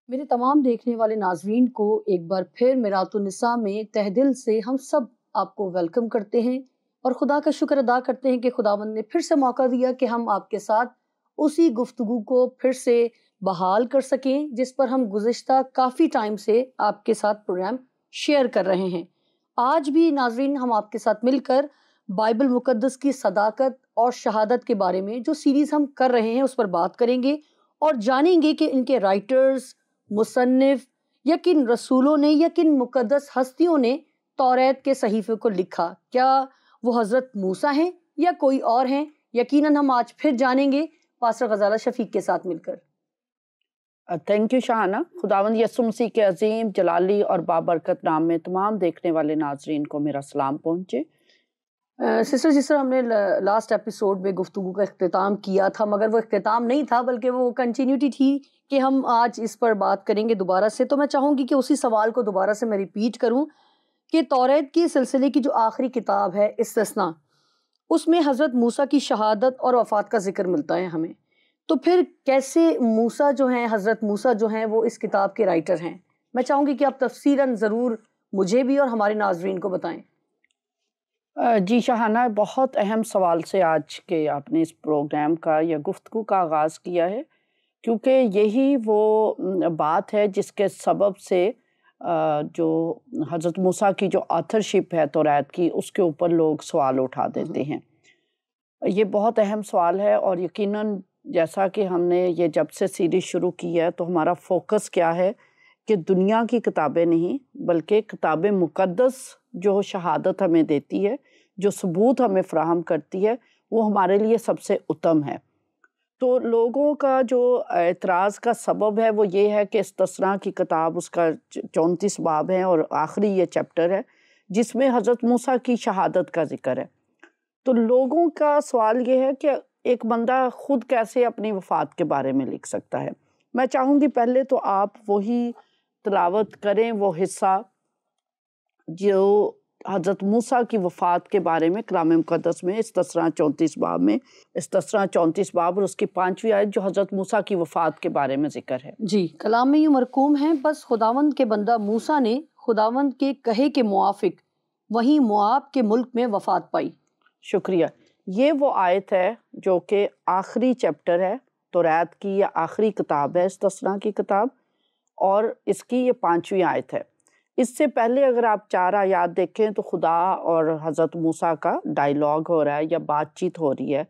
میرے تمام دیکھنے والے ناظرین کو ایک بار پھر میرات النساء میں تہ دل سے ہم سب آپ کو ویلکم کرتے ہیں اور خدا کا شکر ادا کرتے ہیں کہ خداوند نے پھر سے موقع دیا کہ ہم آپ کے ساتھ اسی گفتگو کو پھر سے بحال کر سکیں جس پر ہم گزشتہ کافی ٹائم سے آپ کے ساتھ پروگرام شیئر کر رہے ہیں۔ آج بھی ناظرین ہم آپ کے ساتھ مل کر بائبل مقدس کی صداقت اور شہادت کے بارے میں جو سیریز ہم کر رہے ہیں اس پر بات کریں گے اور جانیں گے کہ ان کے رائٹرز، مصنف یا کن رسولوں نے یا کن مقدس ہستیوں نے توریت کے صحیفے کو لکھا۔ کیا وہ حضرت موسیٰ ہیں یا کوئی اور ہیں؟ یقیناً ہم آج پھر جانیں گے پاسٹر غزالہ شفیق کے ساتھ مل کر۔ Thank you Shahana. خداوند یسوع مسیح کے عظیم جلالی اور بابرکت نام میں تمام دیکھنے والے ناظرین کو میرا سلام پہنچے۔ سسٹر جس طرح ہم نے لاسٹ ایپیسوڈ میں گفتگو کا اختتام کیا تھا، مگر وہ اختتام نہیں تھا بلکہ وہ کنٹینیوٹی تھی کہ ہم آج اس پر بات کریں گے دوبارہ سے، تو میں چاہوں گی کہ اسی سوال کو دوبارہ سے میں ریپیٹ کروں کہ توریت کی سلسلے کی جو آخری کتاب ہے استثنا، اس میں حضرت موسیٰ کی شہادت اور وفات کا ذکر ملتا ہے ہمیں، تو پھر کیسے موسیٰ جو ہیں، حضرت موسیٰ جو ہیں وہ اس کتاب کے رائٹر ہیں؟ میں چاہوں گی کہ آپ تفصیلاً ضرور مجھے بھی اور ہمارے ناظرین کو بتائیں۔ جی شاہانہ، بہت اہم سوال سے آج کے آپ نے اس پروگرام کا یا گفتگو کا آغاز کیا ہے، کیونکہ یہی وہ بات ہے جس کے سبب سے جو حضرت موسیٰ کی جو آتھرشپ ہے توریت کی، اس کے اوپر لوگ سوال اٹھا دیتے ہیں۔ یہ بہت اہم سوال ہے اور یقیناً جیسا کہ ہم نے یہ جب سے سیریز شروع کی ہے تو ہمارا فوکس کیا ہے کہ دنیا کی کتابیں نہیں بلکہ کتاب مقدس جو شہادت ہمیں دیتی ہے، جو ثبوت ہمیں فراہم کرتی ہے، وہ ہمارے لیے سب سے اتم ہے۔ تو لوگوں کا جو اعتراض کا سبب ہے وہ یہ ہے کہ استثنا کی کتاب، اس کا 34 باب ہے اور آخری یہ چیپٹر ہے جس میں حضرت موسیٰ کی شہادت کا ذکر ہے۔ تو لوگوں کا سوال یہ ہے کہ ایک بندہ خود کیسے اپنی وفات کے بارے میں لکھ سکتا ہے۔ میں چاہوں گی پہلے تو آپ وہی تلاوت کریں وہ حصہ جو حضرت موسیٰ کی وفات کے بارے میں کلام مقدس میں استثنا 34 باب میں، استثنا 34 باب اور اس کی 5ویں آیت جو حضرت موسیٰ کی وفات کے بارے میں ذکر ہے۔ جی، کلام میں یوں مرقوم ہے، بس خداوند کے بندہ موسیٰ نے خداوند کے کہے کے موافق وہیں مواب کے ملک میں وفات پائی۔ شکریہ۔ یہ وہ آیت ہے جو کہ آخری چیپٹر ہے توریت کی، یا آخری کتاب ہے استثنا کی کتاب، اور اس کی یہ 5ویں آیت ہے۔ اس سے پہلے اگر آپ 4 آیات دیکھیں تو خدا اور حضرت موسیٰ کا ڈائیلاگ ہو رہا ہے یا بات چیت ہو رہی ہے،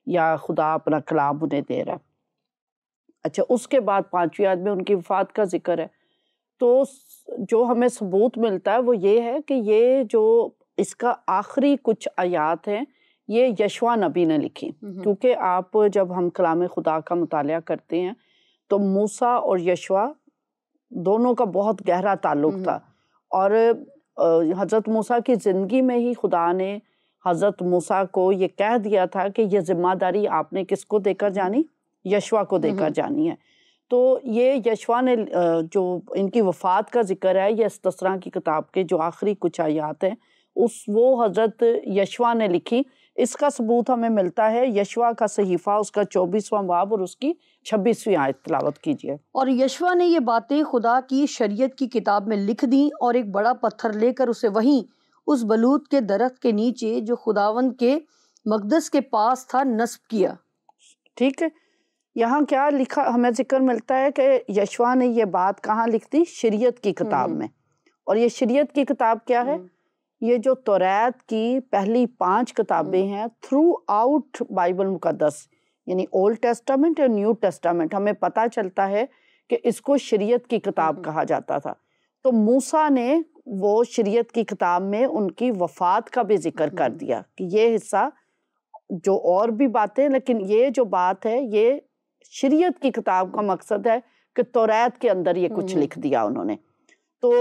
یا خدا اپنا کلام انہیں دے رہا ہے۔ اچھا، اس کے بعد 5ویں آیت میں ان کی وفات کا ذکر ہے۔ تو جو ہمیں ثبوت ملتا ہے وہ یہ ہے کہ یہ جو اس کا آخری کچھ آیات ہیں یہ یشوع نبی نے لکھی، کیونکہ آپ جب ہم کلام خدا کا مطالعہ کرتے ہیں تو موسیٰ اور یشوع دونوں کا بہت گہرا تعلق تھا، اور حضرت موسیٰ کی زندگی میں ہی خدا نے حضرت موسیٰ کو یہ کہہ دیا تھا کہ یہ ذمہ داری آپ نے کس کو دے کر جانی؟ یشوع کو دے کر جانی ہے۔ تو یہ یشوع نے جو ان کی وفات کا ذکر ہے، یہ استثنا کی کتاب کے جو آخری کچھ آیات ہیں وہ حضرت یشوع نے لکھی۔ اس کا ثبوت ہمیں ملتا ہے یشوع کا صحیفہ، اس کا 24واں باب اور اس کی 26ویں آیت تلاوت کیجیے۔ اور یشوع نے یہ باتیں خدا کی شریعت کی کتاب میں لکھ دیں اور ایک بڑا پتھر لے کر اسے وہیں اس بلوت کے درخت کے نیچے جو خداوند کے مقدس کے پاس تھا نصب کیا۔ ٹھیک ہے، یہاں کیا لکھا ہمیں ذکر ملتا ہے کہ یشوع نے یہ بات کہاں لکھ دی؟ شریعت کی کتاب میں۔ اور یہ شریعت کی کتاب کیا ہے؟ یہ جو توریت کی پہلی 5 کتابیں ہیں تھرو آؤٹ بائبل مقدس، یعنی اولڈ ٹیسٹامنٹ اور نیو ٹیسٹامنٹ، ہمیں پتہ چلتا ہے کہ اس کو شریعت کی کتاب کہا جاتا تھا۔ تو موسیٰ نے وہ شریعت کی کتاب میں ان کی وفات کا بھی ذکر کر دیا کہ یہ حصہ جو اور بھی باتیں، لیکن یہ جو بات ہے یہ شریعت کی کتاب کا مقصد ہے کہ توریت کے اندر یہ کچھ لکھ دیا انہوں نے۔ تو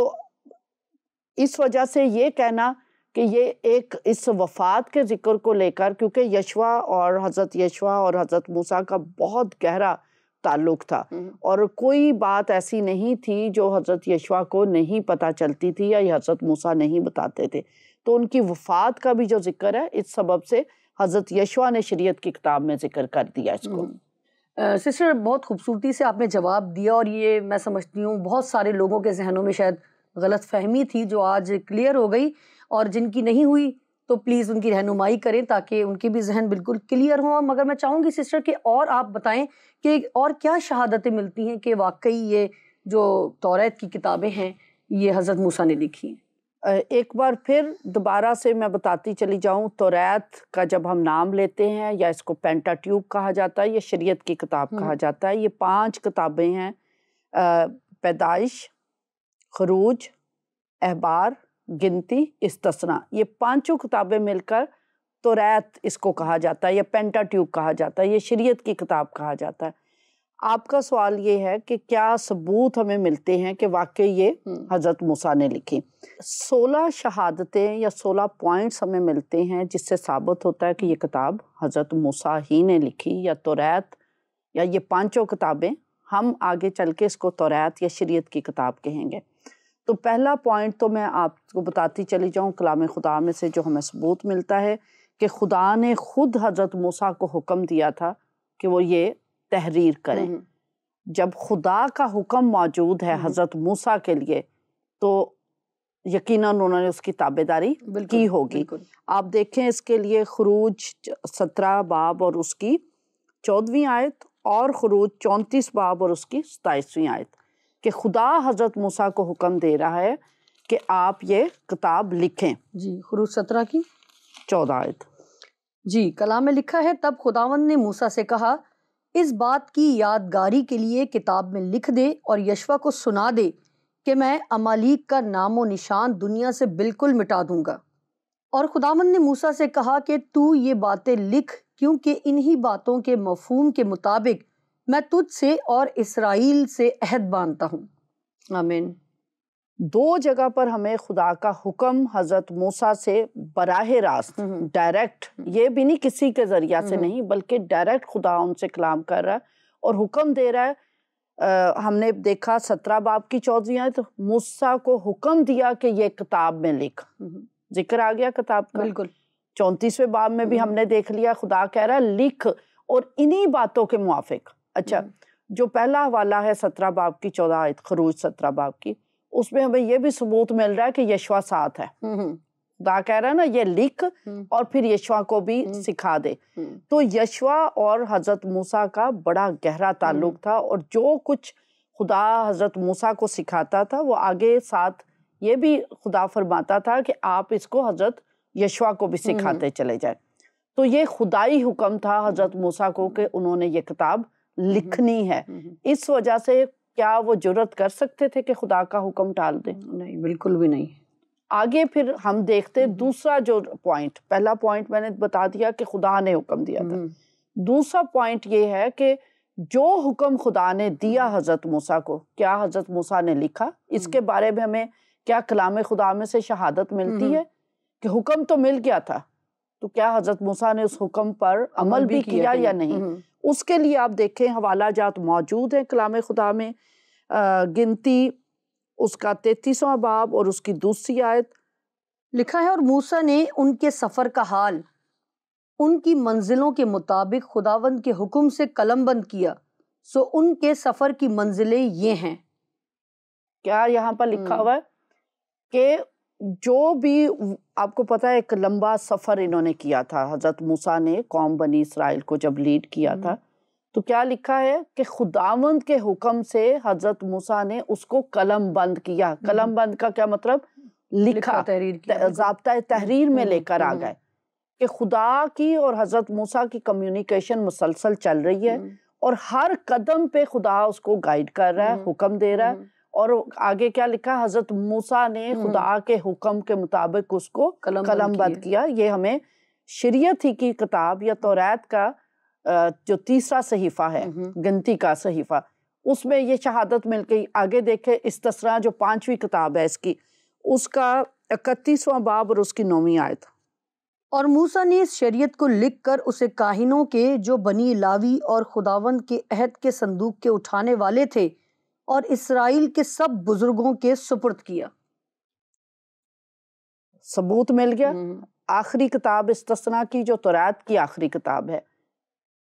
اس وجہ سے یہ کہنا کہ یہ ایک اس وفات کے ذکر کو لے کر، کیونکہ یشوع اور حضرت موسیٰ کا بہت گہرا تعلق تھا، اور کوئی بات ایسی نہیں تھی جو حضرت یشوع کو نہیں پتہ چلتی تھی یا حضرت موسیٰ نہیں بتاتے تھے۔ تو ان کی وفات کا بھی جو ذکر ہے اس سبب سے حضرت یشوع نے شریعت کی کتاب میں ذکر کر دیا اس کو۔ سسٹر بہت خوبصورتی سے آپ نے جواب دیا، اور یہ میں سمجھتی ہوں بہت سارے لوگوں کے ذہنوں میں شاید غلط فہمی تھی جو آج کلیئر ہو گئی، اور جن کی نہیں ہوئی تو پلیز ان کی رہنمائی کریں تاکہ ان کے بھی ذہن بالکل کلیئر ہوں۔ مگر میں چاہوں گی سسٹر کہ اور آپ بتائیں کہ اور کیا شہادتیں ملتی ہیں کہ واقعی یہ جو توریت کی کتابیں ہیں یہ حضرت موسیٰ نے لکھی ہیں۔ ایک بار پھر دوبارہ سے میں بتاتی چلی جاؤں، توریت کا جب ہم نام لیتے ہیں یا اس کو پینٹاٹیوک کہا جاتا ہے، یہ شریعت کی کتاب کہا جاتا ہے۔ یہ 5 کتابیں ہیں، پیدائش، خروج، احبار، گنتی، استثنا، یہ 5 کتابیں مل کر توریت اس کو کہا جاتا ہے یا پینٹاٹیوک کہا جاتا ہے، یہ شریعت کی کتاب کہا جاتا ہے۔ آپ کا سوال یہ ہے کہ کیا ثبوت ہمیں ملتے ہیں کہ واقعی یہ حضرت موسیٰ نے لکھی؟ 16 شہادتیں یا 16 پوائنٹس ہمیں ملتے ہیں جس سے ثابت ہوتا ہے کہ یہ کتاب حضرت موسیٰ ہی نے لکھی، یا توریت یا یہ 5 کتابیں، ہم آگے چل کے اس کو توریت یا شریعت کی کتاب کہیں گے۔ تو پہلا پوائنٹ تو میں آپ کو بتاتی چلی جاؤں کلام خدا میں سے جو ہمیں ثبوت ملتا ہے کہ خدا نے خود حضرت موسیٰ کو حکم دیا تھا کہ وہ یہ تحریر کریں۔ جب خدا کا حکم موجود ہے حضرت موسیٰ کے لیے تو یقیناً انہوں نے اس کی تابعداری کی ہوگی۔ آپ دیکھیں اس کے لیے خروج 17 باب اور اس کی 14ویں آیت، اور خروج 34 باب اور اس کی 27ویں آیت، کہ خدا حضرت موسیٰ کو حکم دے رہا ہے کہ آپ یہ کتاب لکھیں۔ جی، خروج 17 کی 14 آیت۔ جی، کلام میں لکھا ہے، تب خداوند نے موسیٰ سے کہا، اس بات کی یادگاری کے لیے کتاب میں لکھ دے اور یشوع کو سنا دے کہ میں امالیک کا نام و نشان دنیا سے بالکل مٹا دوں گا۔ اور خداوند نے موسیٰ سے کہا کہ تو یہ باتیں لکھ، کیونکہ انہی باتوں کے مفہوم کے مطابق میں تجھ سے اور اسرائیل سے عہد باندھتا ہوں۔ آمین۔ 2 جگہ پر ہمیں خدا کا حکم حضرت موسیٰ سے براہ راست، ڈائریکٹ، یہ بھی نہیں کسی کے ذریعہ سے نہیں بلکہ ڈائریکٹ خدا ان سے کلام کر رہا ہے اور حکم دے رہا ہے۔ ہم نے دیکھا 17 باب کی 14ویں آیت، موسیٰ کو حکم دیا کہ یہ کتاب میں لکھ، ذکر آ گیا کتاب کا۔ بالکل۔ 34ویں باب میں بھی ہم نے دیکھ لیا خدا کہہ رہا ہے لکھ، اور انہی باتوں کے موافق۔ اچھا، جو پہلا حوالہ ہے 17 باب کی 14 آیت، خروج 17 باب کی، اس میں ہمیں یہ بھی ثبوت مل رہا ہے کہ یشوع ساتھ ہے۔ خدا کہہ رہا ہے نا یہ لکھ اور پھر یشوع کو بھی سکھا دے۔ تو یشوع اور حضرت موسیٰ کا بڑا گہرا تعلق تھا، اور جو کچھ خدا حضرت موسیٰ کو سکھاتا تھا وہ آگے ساتھ یہ بھی خدا فرماتا تھا کہ آپ اس کو حضرت یشوع کو بھی سکھاتے چلے جائیں۔ تو یہ خدائی حکم تھا حضرت موسیٰ کو کہ انہوں نے یہ کتاب لکھنی ہے۔ اس وجہ سے کیا وہ جرأت کر سکتے تھے کہ خدا کا حکم ٹال دیں؟ نہیں، بالکل بھی نہیں۔ آگے پھر ہم دیکھتے دوسرا جو پوائنٹ، پہلا پوائنٹ میں نے بتا دیا کہ خدا نے حکم دیا تھا، دوسرا پوائنٹ یہ ہے کہ جو حکم خدا نے دیا حضرت موسیٰ کو، کیا حضرت موسیٰ نے لکھا؟ اس کے بارے میں ہمیں کیا کلام خدا میں سے شہادت ملتی ہے کہ حکم تو مل گیا تھا، تو کیا حضرت موسیٰ نے اس حکم پر عمل بھی کیا یا نہیں؟ اس کے لیے آپ دیکھیں حوالہ جات موجود ہیں کلام خدا میں۔ گنتی اس کا 33واں باب اور اس کی 2 آیت لکھا ہے، اور موسیٰ نے ان کے سفر کا حال ان کی منزلوں کے مطابق خداوند کے حکم سے قلم بند کیا، سو ان کے سفر کی منزلیں یہ ہیں۔ کیا یہاں پر لکھا ہوا ہے کہ جو بھی، آپ کو پتا ہے ایک لمبا سفر انہوں نے کیا تھا، حضرت موسیٰ نے قوم بنی اسرائیل کو جب لیڈ کیا تھا، تو کیا لکھا ہے کہ خداوند کے حکم سے حضرت موسیٰ نے اس کو قلم بند کیا۔ قلم بند کا کیا مطلب؟ لکھا، ضابطہ تحریر میں لے کر آ گئے، کہ خدا کی اور حضرت موسیٰ کی کمیونیکیشن مسلسل چل رہی ہے، اور ہر قدم پہ خدا اس کو گائیڈ کر رہا ہے، حکم دے رہا ہے۔ اور آگے کیا لکھا ہے؟ حضرت موسیٰ نے خدا کے حکم کے مطابق اس کو قلم بند کیا۔ یہ ہمیں شریعت ہی کی کتاب یا توریت کا جو 3 صحیفہ ہے، گنتی کا صحیفہ، اس میں یہ شہادت مل گئی۔ آگے دیکھیں استثنا جو 5ویں کتاب ہے اس کا 31واں باب اور اس کی 9ویں آیت۔ اور موسیٰ نے اس شریعت کو لکھ کر اسے کاہنوں کے جو بنی لاوی اور خداوند کے عہد کے صندوق کے اٹھانے والے تھے اور اسرائیل کے سب بزرگوں کے سپرد کیا۔ ثبوت مل گیا۔ آخری کتاب استثنا کی جو توریت کی آخری کتاب ہے،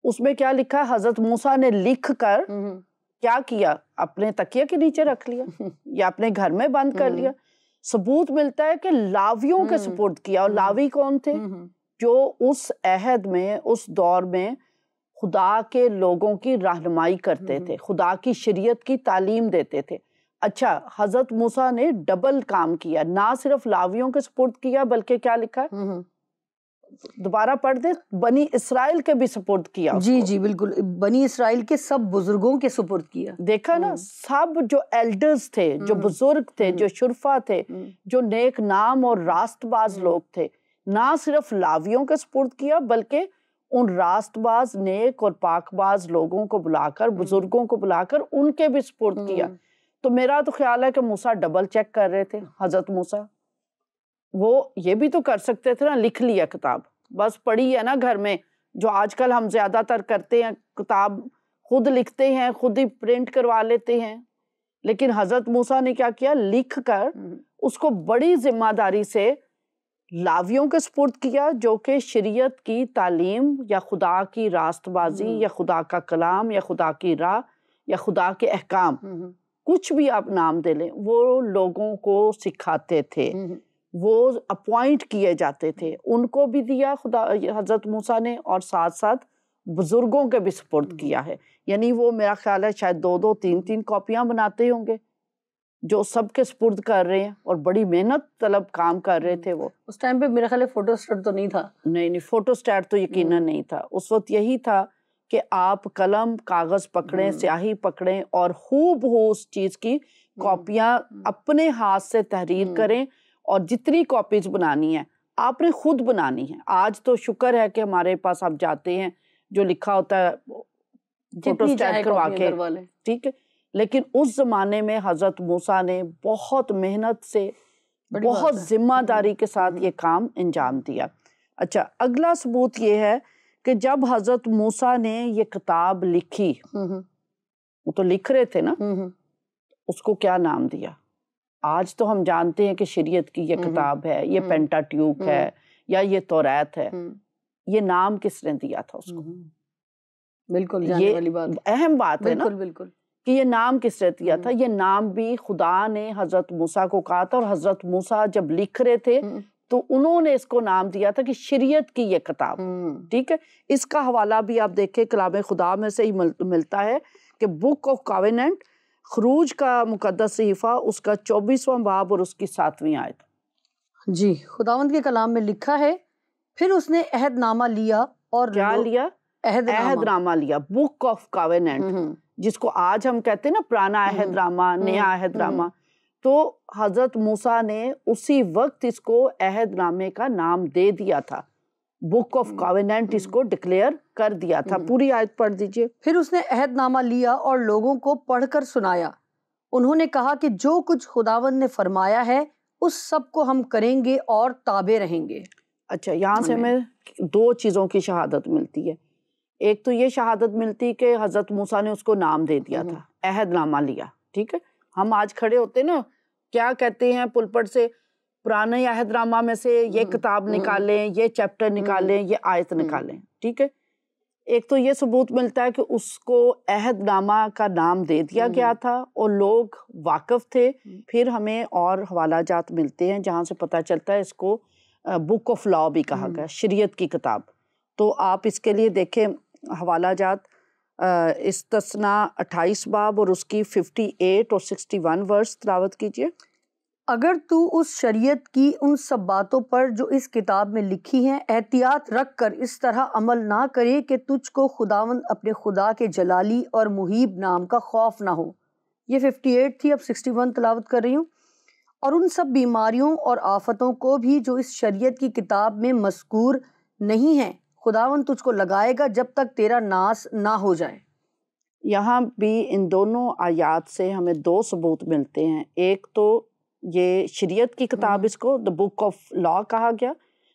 اس میں کیا لکھا ہے؟ حضرت موسیٰ نے لکھ کر کیا کیا؟ اپنے تکیے کے نیچے رکھ لیا یا اپنے گھر میں بند کر لیا۔ ثبوت ملتا ہے کہ لاویوں کے سپرد کیا، اور لاوی کون تھے؟ جو اس عہد میں، اس دور میں خدا کے لوگوں کی رہنمائی کرتے تھے، خدا کی شریعت کی تعلیم دیتے تھے۔ اچھا، حضرت موسیٰ نے ڈبل کام کیا، نہ صرف لاویوں کے سپرد کیا بلکہ کیا لکھا ہے؟ دوبارہ پڑھ دیں، بنی اسرائیل کے بھی سپرد کیا۔ جی جی بالکل، بنی اسرائیل کے سب بزرگوں کے سپرد کیا۔ دیکھا نا، سب جو ایلڈرز تھے، جو بزرگ تھے، جو شرفا تھے، جو نیک نام اور راست باز لوگ تھے، نہ صرف لاویوں کے سپرد کیا بلکہ ان راست باز، نیک اور پاک باز لوگوں کو بلا کر، بزرگوں کو بلا کر ان کے بھی سپرد کیا۔ تو میرا تو خیال ہے کہ موسیٰ ڈبل چیک کر رہے تھے، حضرت موسیٰ۔ وہ یہ بھی تو کر سکتے تھے نا، لکھ لیا کتاب، بس پڑھی ہے نا گھر میں، جو آج کل ہم زیادہ تر کرتے ہیں، کتاب خود لکھتے ہیں، خود ہی پرنٹ کروا لیتے ہیں۔ لیکن حضرت موسیٰ نے کیا کیا؟ لکھ کر اس کو بڑی ذمہ داری سے لاویوں کے سپرد کیا، جو کہ شریعت کی تعلیم یا خدا کی راست بازی یا خدا کا کلام یا خدا کی راہ یا خدا کے احکام، کچھ بھی آپ نام دے لیں، وہ لوگوں کو سکھاتے تھے، وہ اپوائنٹ کیے جاتے تھے، ان کو بھی دیا خدا حضرت موسیٰ نے، اور ساتھ ساتھ بزرگوں کے بھی سپرد کیا ہے۔ یعنی وہ میرا خیال ہے شاید 2 3 کاپیاں بناتے ہوں گے جو سب کے سپرد کر رہے ہیں، اور بڑی محنت طلب کام کر رہے تھے وہ۔ اس ٹائم پہ میرا خیال ہے فوٹو اسٹیٹ تو نہیں تھا۔ نہیں، فوٹو اسٹیٹ تو یقیناً نہیں تھا۔ اس وقت یہی تھا کہ آپ قلم کاغذ پکڑیں، سیاہی پکڑیں، اور خوب اس چیز کی کاپیاں اپنے ہاتھ سے تحریر کریں، اور جتنی کاپیز بنانی ہے آپ نے خود بنانی ہے۔ آج تو شکر ہے کہ ہمارے پاس آپ جاتے ہیں، جو لکھا ہوتا ہے فوٹو اسٹیٹ کروا کے، ٹھیک ہے۔ لیکن اس زمانے میں حضرت موسیٰ نے بہت محنت سے، بہت ذمہ داری کے ساتھ یہ کام انجام دیا۔ اچھا، اگلا ثبوت یہ ہے کہ جب حضرت موسیٰ نے یہ کتاب لکھی، وہ تو لکھ رہے تھے نا، اس کو کیا نام دیا؟ آج تو ہم جانتے ہیں کہ شریعت کی یہ کتاب ہے، یہ پینٹا ٹیوک ہے، یا یہ توریت ہے۔ یہ نام کس نے دیا تھا اس کو؟ بالکل جاننے والی بات، اہم بات ہے نا، بالکل کہ یہ نام کس نے دیا تھا؟ یہ نام بھی خدا نے حضرت موسیٰ کو کہا تھا، اور حضرت موسیٰ جب لکھ رہے تھے تو انہوں نے اس کو نام دیا تھا کہ شریعت کی یہ کتاب، ٹھیک ہے۔ اس کا حوالہ بھی آپ دیکھیں کلام خدا میں سے ہی ملتا ہے کہ بک آف کاوننٹ، خروج کا مقدس صحیفہ، اس کا 24واں باب اور اس کی 7ویں آیت۔ جی، خداوند کے کلام میں لکھا ہے، پھر اس نے عہد نامہ لیا، اور کیا لیا؟ عہد نامہ لیا، بک آف کاوننٹ، جس کو آج ہم کہتے ہیں نا پرانا عہد نامہ، نیا عہد نامہ۔ تو حضرت موسیٰ نے اسی وقت اس کو عہد نامے کا نام دے دیا تھا، بک آف کاوننٹ اس کو ڈکلیئر کر دیا تھا۔ پوری آیت پڑھ دیجئے۔ پھر اس نے عہد نامہ لیا اور لوگوں کو پڑھ کر سنایا۔ انہوں نے کہا کہ جو کچھ خداوند نے فرمایا ہے اس سب کو ہم کریں گے اور تابع رہیں گے۔ اچھا، یہاں سے ہمیں 2 چیزوں کی شہادت ملتی ہے۔ ایک تو یہ شہادت ملتی کہ حضرت موسیٰ نے اس کو نام دے دیا تھا، عہد نامہ لیا، ٹھیک ہے۔ ہم آج کھڑے ہوتے نا، کیا کہتے ہیں پلپٹ سے، پرانے عہد نامہ میں سے یہ کتاب نکالیں، یہ چیپٹر نکالیں، یہ آیت نکالیں، ٹھیک ہے۔ ایک تو یہ ثبوت ملتا ہے کہ اس کو عہد نامہ کا نام دے دیا گیا تھا اور لوگ واقف تھے۔ پھر ہمیں اور حوالہ جات ملتے ہیں جہاں سے پتہ چلتا ہے اس کو بک آف لا بھی کہا گیا، شریعت کی کتاب۔ تو آپ اس کے لیے دیکھیں حوالہ جات، استثنا 28 باب اور اس کی 58 اور 61 ورس تلاوت کیجئے۔ اگر تو اس شریعت کی ان سب باتوں پر جو اس کتاب میں لکھی ہیں احتیاط رکھ کر اس طرح عمل نہ کرے کہ تجھ کو خداوند اپنے خدا کے جلالی اور محیب نام کا خوف نہ ہو۔ یہ 58 تھی، اب 61 تلاوت کر رہی ہوں۔ اور ان سب بیماریوں اور آفتوں کو بھی جو اس شریعت کی کتاب میں مذکور نہیں ہیں خداوند تجھ کو لگائے گا جب تک تیرا ناس نہ ہو جائے۔ یہاں بھی ان دونوں آیات سے ہمیں 2 ثبوت ملتے ہیں۔ ایک تو یہ شریعت کی کتاب، اس کو دا بک آف لا کہا گیا،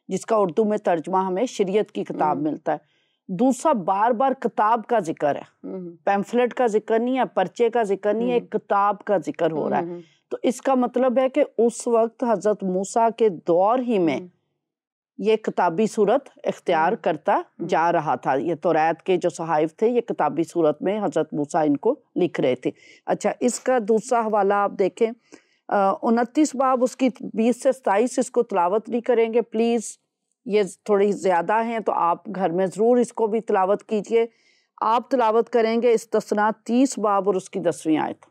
جس کا اردو میں ترجمہ ہمیں شریعت کی کتاب ملتا ہے۔ دوسرا، بار بار کتاب کا ذکر ہے، پیمفلٹ کا ذکر نہیں ہے، پرچے کا ذکر نہیں ہے، ایک کتاب کا ذکر ہو رہا ہے۔ تو اس کا مطلب ہے کہ اس وقت حضرت موسیٰ کے دور ہی میں یہ کتابی صورت اختیار کرتا جا رہا تھا. یہ توریت کے جو صحائف تھے یہ کتابی صورت میں حضرت موسیٰ ان کو لکھ رہے تھے. اچھا اس کا دوسرا حوالہ آپ دیکھیں 29 باب اس کی 20 سے 27 اس کو تلاوت نہیں کریں گے پلیز, یہ تھوڑی زیادہ ہیں تو آپ گھر میں ضرور اس کو بھی تلاوت کیجئے. آپ تلاوت کریں گے استثناء 30 باب اور اس کی 10ویں آیت.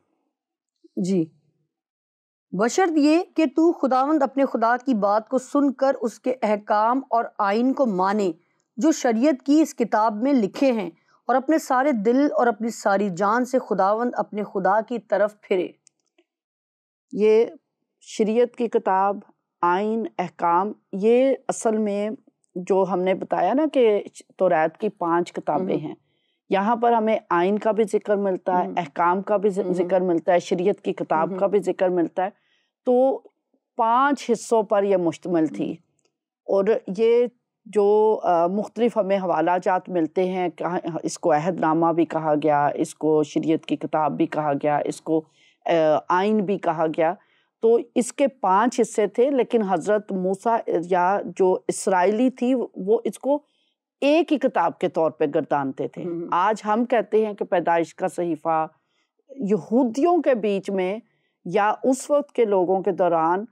جی. بشرط یہ کہ تو خداوند اپنے خدا کی بات کو سن کر اس کے احکام اور آئین کو مانے جو شریعت کی اس کتاب میں لکھے ہیں, اور اپنے سارے دل اور اپنی ساری جان سے خداوند اپنے خدا کی طرف پھرے. یہ شریعت کی کتاب, آئین, احکام, یہ اصل میں جو ہم نے بتایا نا کہ توریت کی 5 کتابیں ہیں, یہاں پر ہمیں آئین کا بھی ذکر ملتا ہے, احکام کا بھی ذکر ملتا ہے, شریعت کی کتاب کا بھی ذکر ملتا ہے. تو 5 حصوں پر یہ مشتمل تھی, اور یہ جو مختلف ہمیں حوالہ جات ملتے ہیں, اس کو عہد نامہ بھی کہا گیا, اس کو شریعت کی کتاب بھی کہا گیا, اس کو آئین بھی کہا گیا. تو اس کے 5 حصے تھے, لیکن حضرت موسیٰ یا جو اسرائیلی تھی وہ اس کو ایک ہی کتاب کے طور پہ گردانتے تھے. آج ہم کہتے ہیں کہ پیدائش کا صحیفہ یہودیوں کے بیچ میں یا اس وقت کے لوگوں کے دوران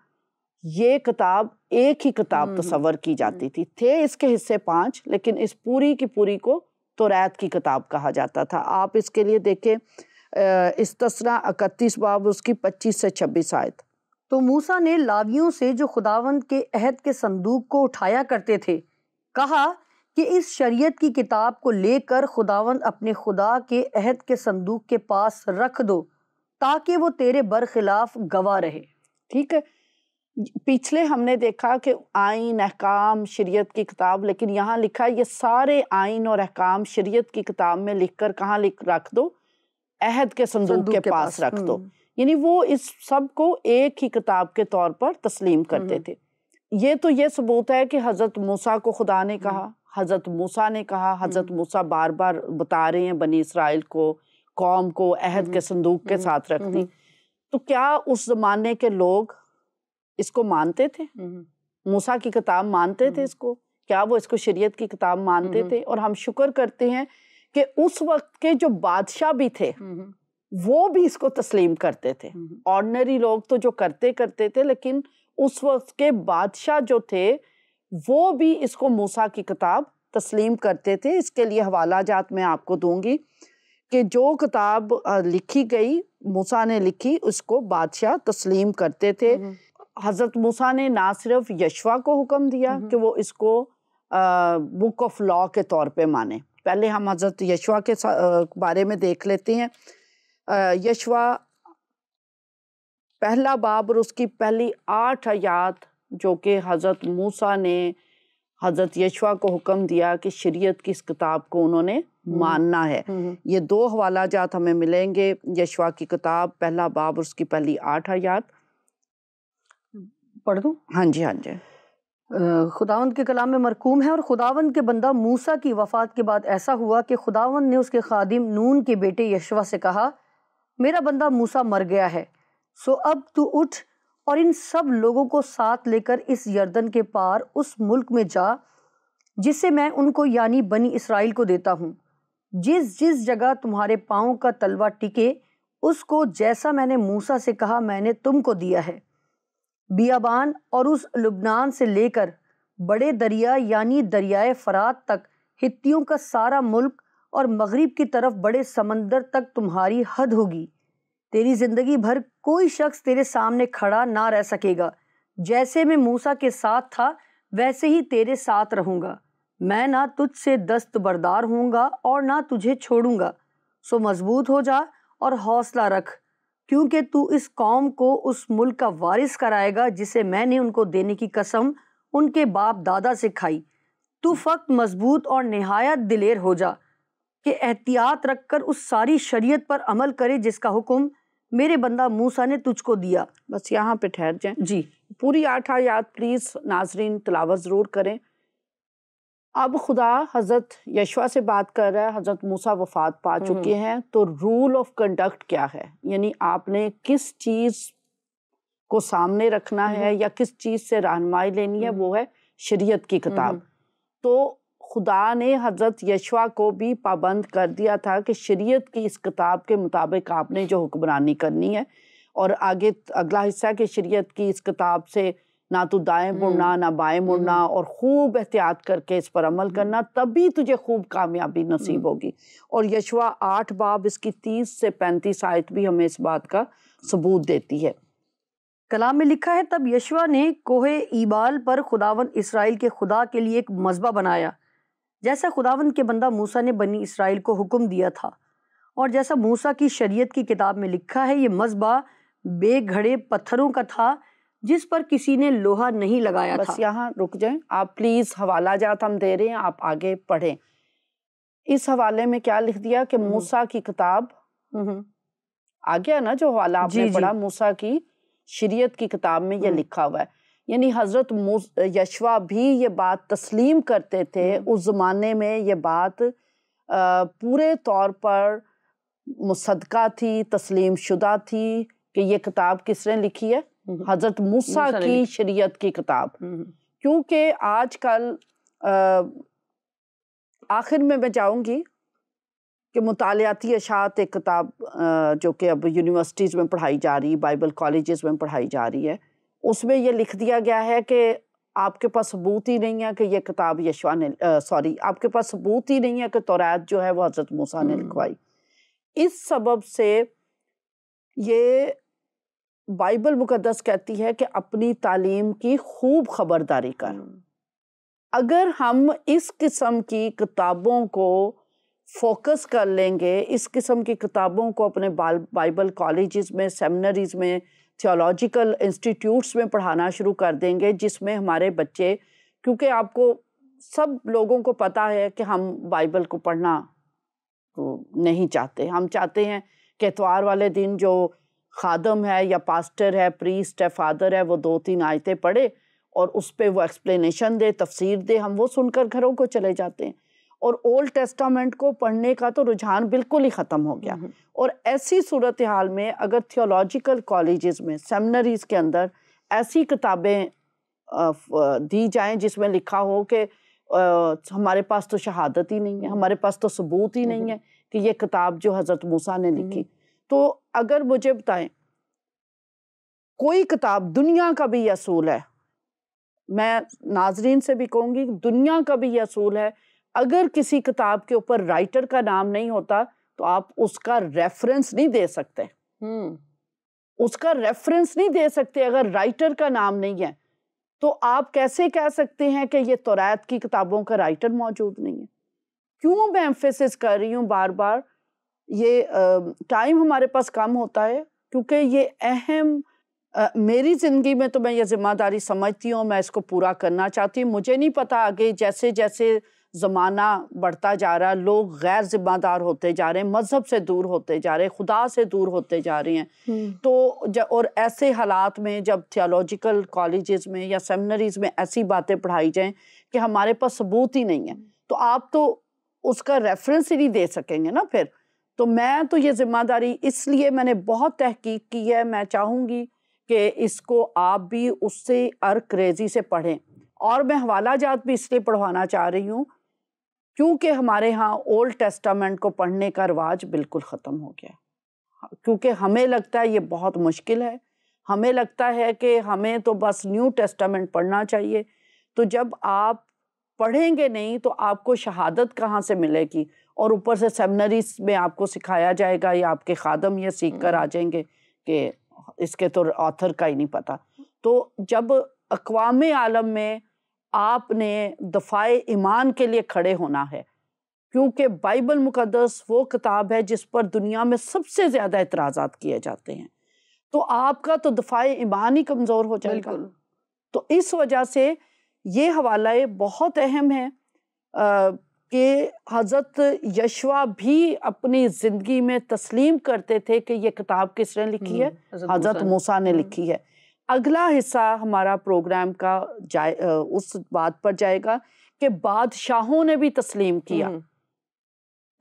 یہ کتاب ایک ہی کتاب تصور کی جاتی تھی. تھے اس کے حصے 5, لیکن اس پوری کی پوری کو توریت کی کتاب کہا جاتا تھا. آپ اس کے لیے دیکھیں استثناء 31 باب اس کی 25 سے 26 آیت. تو موسیٰ نے لاویوں سے جو خداوند کے عہد کے صندوق کو اٹھایا کرتے تھے کہا کہ اس شریعت کی کتاب کو لے کر خداوند اپنے خدا کے عہد کے صندوق کے پاس رکھ دو تاکہ وہ تیرے برخلاف گواہ رہے. ٹھیک ہے, پچھلے ہم نے دیکھا کہ آئین, احکام, شریعت کی کتاب, لیکن یہاں لکھا یہ سارے آئین اور احکام شریعت کی کتاب میں لکھ کر کہاں رکھ دو, عہد کے صندوق کے پاس رکھ دو. یعنی وہ اس سب کو ایک ہی کتاب کے طور پر تسلیم کرتے تھے. یہ تو یہ ثبوت ہے کہ حضرت موسیٰ کو خدا نے کہا, حضرت موسیٰ نے کہا, حضرت موسیٰ بار بار بتا رہے ہیں بنی اسرائیل کو, قوم کو عہد کے صندوق کے ساتھ رکھتی. تو کیا اس زمانے کے لوگ اس کو مانتے تھے؟ موسیٰ کی کتاب مانتے تھے اس کو؟ کیا وہ اس کو شریعت کی کتاب مانتے تھے؟ اور ہم شکر کرتے ہیں کہ اس وقت کے جو بادشاہ بھی تھے وہ بھی اس کو تسلیم کرتے تھے. آرڈنری لوگ تو جو کرتے تھے, لیکن اس وقت کے بادشاہ جو تھے وہ بھی اس کو موسیٰ کی کتاب تسلیم کرتے تھے. اس کے لیے حوالہ جات میں آپ کو دوں گی کہ جو کتاب لکھی گئی موسیٰ نے لکھی اس کو بادشاہ تسلیم کرتے تھے. حضرت موسیٰ نے نہ صرف یشوع کو حکم دیا کہ وہ اس کو بک آف لا کے طور پہ مانے. پہلے ہم حضرت یشوع کے بارے میں دیکھ لیتے ہیں. یشوع پہلا باب اور اس کی پہلی 8 آیات جو کہ حضرت موسیٰ نے حضرت یشوع کو حکم دیا کہ شریعت کی اس کتاب کو انہوں نے ماننا ہے. یہ 2 حوالہ جات ہمیں ملیں گے. یشوع کی کتاب پہلا باب اور اس کی پہلی 8 آیات پڑھ دوں؟ ہاں جی ہاں جی. خداوند کے کلام میں مرقوم ہے, اور خداوند کے بندہ موسیٰ کی وفات کے بعد ایسا ہوا کہ خداوند نے اس کے خادم نون کے بیٹے یشوع سے کہا میرا بندہ موسیٰ مر گیا ہے, سو اب تو اٹھ اور ان سب لوگوں کو ساتھ لے کر اس یردن کے پار اس ملک میں جا جسے میں ان کو یعنی بنی اسرائیل کو دیتا ہوں. جس جس جگہ تمہارے پاؤں کا تلوہ ٹکے اس کو جیسا میں نے موسیٰ سے کہا میں نے تم کو دیا ہے. بیابان اور اس لبنان سے لے کر بڑے دریا یعنی دریائے فرات تک ہتیوں کا سارا ملک اور مغرب کی طرف بڑے سمندر تک تمہاری حد ہوگی. تیری زندگی بھر کوئی شخص تیرے سامنے کھڑا نہ رہ سکے گا. جیسے میں موسیٰ کے ساتھ تھا ویسے ہی تیرے ساتھ رہوں گا. میں نہ تجھ سے دستبردار ہوں گا اور نہ تجھے چھوڑوں گا. سو مضبوط ہو جا اور حوصلہ رکھ, کیونکہ تو اس قوم کو اس ملک کا وارث کرائے گا جسے میں نے ان کو دینے کی قسم ان کے باپ دادا سے کھائی. تو فقط مضبوط اور نہایت دلیر ہو جا کہ احتیاط رکھ کر اس ساری شریعت پر عمل کرے جس کا حکم میرے بندہ موسیٰ نے تجھ کو دیا. بس یہاں پہ ٹھہر جائیں. جی پوری 8 آیات پلیز ناظرین تلاوت ضرور کریں. اب خدا حضرت یشوع سے بات کر رہا ہے. حضرت موسیٰ وفات پا چکے ہیں, تو رول آف کنڈکٹ کیا ہے, یعنی آپ نے کس چیز کو سامنے رکھنا ہے یا کس چیز سے رہنمائی لینی ہے, وہ ہے شریعت کی کتاب. تو خدا نے حضرت یشوع کو بھی پابند کر دیا تھا کہ شریعت کی اس کتاب کے مطابق آپ نے جو حکمرانی کرنی ہے، اور آگے اگلا حصہ کہ شریعت کی اس کتاب سے نہ تو دائیں مڑنا نہ بائیں مڑنا، اور خوب احتیاط کر کے اس پر عمل کرنا، تبھی تجھے خوب کامیابی نصیب ہوگی. اور یشوع 8 باب اس کی 30 سے 35 آیت بھی ہمیں اس بات کا ثبوت دیتی ہے. کلام میں لکھا ہے تب یشوع نے کوہ ایبال پر خداوند اسرائیل کے خدا کے لیے ایک مذبح بنایا، جیسا خداوند کے بندہ موسیٰ نے بنی اسرائیل کو حکم دیا تھا، اور جیسا موسیٰ کی شریعت کی کتاب میں لکھا ہے. یہ مذبح بے گھڑے پتھروں کا تھا جس پر کسی نے لوہا نہیں لگایا تھا. بس یہاں رک جائیں آپ پلیز، حوالہ جات ہم دے رہے ہیں، آپ آگے پڑھیں. اس حوالے میں کیا لکھ دیا کہ موسیٰ کی کتاب، آ گیا نا جو حوالہ آپ نے پڑھا، موسیٰ کی شریعت کی کتاب میں یہ لکھا ہوا ہے. یعنی حضرت یشوع بھی یہ بات تسلیم کرتے تھے. اس زمانے میں یہ بات پورے طور پر مصدقہ تھی، تسلیم شدہ تھی کہ یہ کتاب کس نے لکھی ہے؟ حضرت موسیٰ کی شریعت کی کتاب. کیونکہ آج کل آخر میں جاؤں گی کہ مطالعاتی اشاعت ایک کتاب جو کہ اب یونیورسٹیز میں پڑھائی جا رہی، بائبل کالجز میں پڑھائی جا رہی ہے، اس میں یہ لکھ دیا گیا ہے کہ آپ کے پاس ثبوت ہی نہیں ہے کہ یہ کتاب یشوع نے آپ کے پاس ثبوت ہی نہیں ہے کہ توریت جو ہے وہ حضرت موسیٰ نے لکھوائی. اس سبب سے یہ بائبل مقدس کہتی ہے کہ اپنی تعلیم کی خوب خبرداری کر. اگر ہم اس قسم کی کتابوں کو فوکس کر لیں گے، اس قسم کی کتابوں کو اپنے بائبل کالجز میں، سیمنریز میں، تھیولوجیکل انسٹیٹیوٹس میں پڑھانا شروع کر دیں گے، جس میں ہمارے بچے، کیونکہ آپ کو سب لوگوں کو پتہ ہے کہ ہم بائبل کو پڑھنا نہیں چاہتے. ہم چاہتے ہیں کہ اتوار والے دن جو خادم ہے یا پاسٹر ہے، پریسٹ ہے، فادر ہے، وہ 2-3 آیتیں پڑھے اور اس پہ وہ ایکسپلینیشن دے، تفسیر دے، ہم وہ سن کر گھروں کو چلے جاتے ہیں. اور اولڈ ٹیسٹامنٹ کو پڑھنے کا تو رجحان بالکل ہی ختم ہو گیا. اور ایسی صورتحال میں اگر تھیولوجیکل کالجز میں، سیمنریز کے اندر ایسی کتابیں دی جائیں جس میں لکھا ہو کہ ہمارے پاس تو شہادت ہی نہیں ہے، ہمارے پاس تو ثبوت ہی نہیں ہے کہ یہ کتاب جو حضرت موسیٰ نے لکھی، تو اگر مجھے بتائیں کوئی کتاب، دنیا کا بھی یہ اصول ہے، میں ناظرین سے بھی کہوں گی، دنیا کا بھی یہ اصول ہے، اگر کسی کتاب کے اوپر رائٹر کا نام نہیں ہوتا تو آپ اس کا ریفرنس نہیں دے سکتے. اس کا ریفرنس نہیں دے سکتے اگر رائٹر کا نام نہیں ہے. تو آپ کیسے کہہ سکتے ہیں کہ یہ توریت کی کتابوں کا رائٹر موجود نہیں ہے؟ کیوں میں ایمفیسس کر رہی ہوں بار بار؟ یہ ٹائم ہمارے پاس کم ہوتا ہے کیونکہ یہ اہم میری زندگی میں تو میں یہ ذمہ داری سمجھتی ہوں، میں اس کو پورا کرنا چاہتی ہوں. مجھے نہیں پتا آگے جیسے جیسے زمانہ بڑھتا جا رہا ہے، لوگ غیر ذمہ دار ہوتے جا رہے ہیں، مذہب سے دور ہوتے جا رہے ہیں، خدا سے دور ہوتے جا رہے ہیں. تو اور ایسے حالات میں جب تھیولوجیکل کالجز میں یا سیمنریز میں ایسی باتیں پڑھائی جائیں کہ ہمارے پاس ثبوت ہی نہیں ہے، تو آپ تو اس کا ریفرنس ہی نہیں دے سکیں گے نا پھر. تو میں تو یہ ذمہ داری اس لیے میں نے بہت تحقیق کی ہے. میں چاہوں گی کہ اس کو آپ بھی اس سے عرق ریزی سے پڑھیں. اور میں حوالہ جات بھی اس لیے پڑھوانا چاہ رہی ہوں کیونکہ ہمارے ہاں اولڈ ٹیسٹامنٹ کو پڑھنے کا رواج بالکل ختم ہو گیا. کیونکہ ہمیں لگتا ہے یہ بہت مشکل ہے، ہمیں لگتا ہے کہ ہمیں تو بس نیو ٹیسٹامنٹ پڑھنا چاہیے. تو جب آپ پڑھیں گے نہیں تو آپ کو شہادت کہاں سے ملے گی؟ اور اوپر سے سیمنریز میں آپ کو سکھایا جائے گا یا آپ کے خادم یہ سیکھ کر آ جائیں گے کہ اس کے تو آتھر کا ہی نہیں پتا. تو جب اقوام عالم میں آپ نے دفاع ایمان کے لیے کھڑے ہونا ہے، کیونکہ بائبل مقدس وہ کتاب ہے جس پر دنیا میں سب سے زیادہ اعتراضات کیے جاتے ہیں، تو آپ کا تو دفاع ایمان ہی کمزور ہو جائے گا. تو اس وجہ سے یہ حوالہ بہت اہم ہے کہ حضرت یشوع بھی اپنی زندگی میں تسلیم کرتے تھے کہ یہ کتاب کس نے لکھی ہے؟ حضرت موسیٰ نے لکھی ہے. اگلا حصہ ہمارا پروگرام کا اس بات پر جائے گا کہ بادشاہوں نے بھی تسلیم کیا،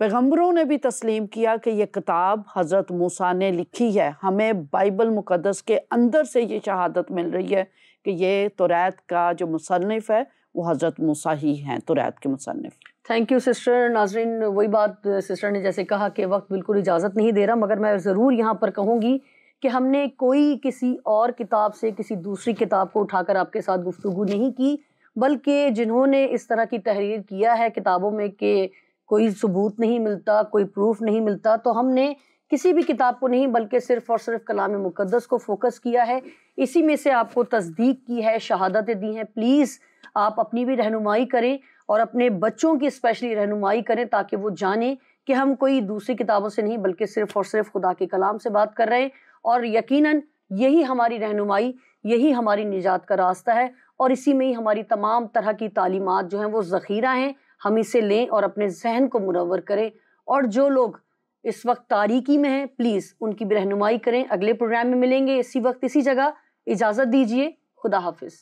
پیغمبروں نے بھی تسلیم کیا کہ یہ کتاب حضرت موسیٰ نے لکھی ہے. ہمیں بائبل مقدس کے اندر سے یہ شہادت مل رہی ہے کہ یہ توریت کا جو مصنف ہے وہ حضرت موسیٰ ہی ہیں توریت کے مصنف۔ Thank you sister. ناظرین، وہی بات سسٹر نے جیسے کہا کہ وقت بالکل اجازت نہیں دے رہا، مگر میں ضرور یہاں پر کہوں گی کہ ہم نے کوئی کسی اور کتاب سے کسی دوسری کتاب کو اٹھا کر آپ کے ساتھ گفتگو نہیں کی، بلکہ جنہوں نے اس طرح کی تحریر کیا ہے کتابوں میں کہ کوئی ثبوت نہیں ملتا، کوئی پروف نہیں ملتا، تو ہم نے کسی بھی کتاب کو نہیں بلکہ صرف اور صرف کلام مقدس کو فوکس کیا ہے، اسی میں سے آپ کو تصدیق کی ہے، شہادتیں دی ہیں۔ پلیز آپ اپنی بھی رہنمائی کریں اور اپنے بچوں کی اسپیشلی رہنمائی کریں تاکہ وہ جانیں کہ ہم کوئی دوسری کتابوں سے نہیں بلکہ صرف اور صرف خدا کے کلام سے بات کر رہے ہیں، اور یقیناً یہی ہماری رہنمائی، یہی ہماری نجات کا راستہ ہے، اور اسی میں ہی ہماری تمام طرح کی تعلیمات جو ہیں وہ ذخیرہ ہیں، ہم اسے لیں اور اپنے ذہن کو منور کریں۔ اور جو لوگ اس وقت تاریکی میں ہیں پلیز ان کی بھی رہنمائی کریں۔ اگلے پروگرام میں ملیں گے اسی وقت اسی جگہ، اجازت دیجیے، خدا حافظ۔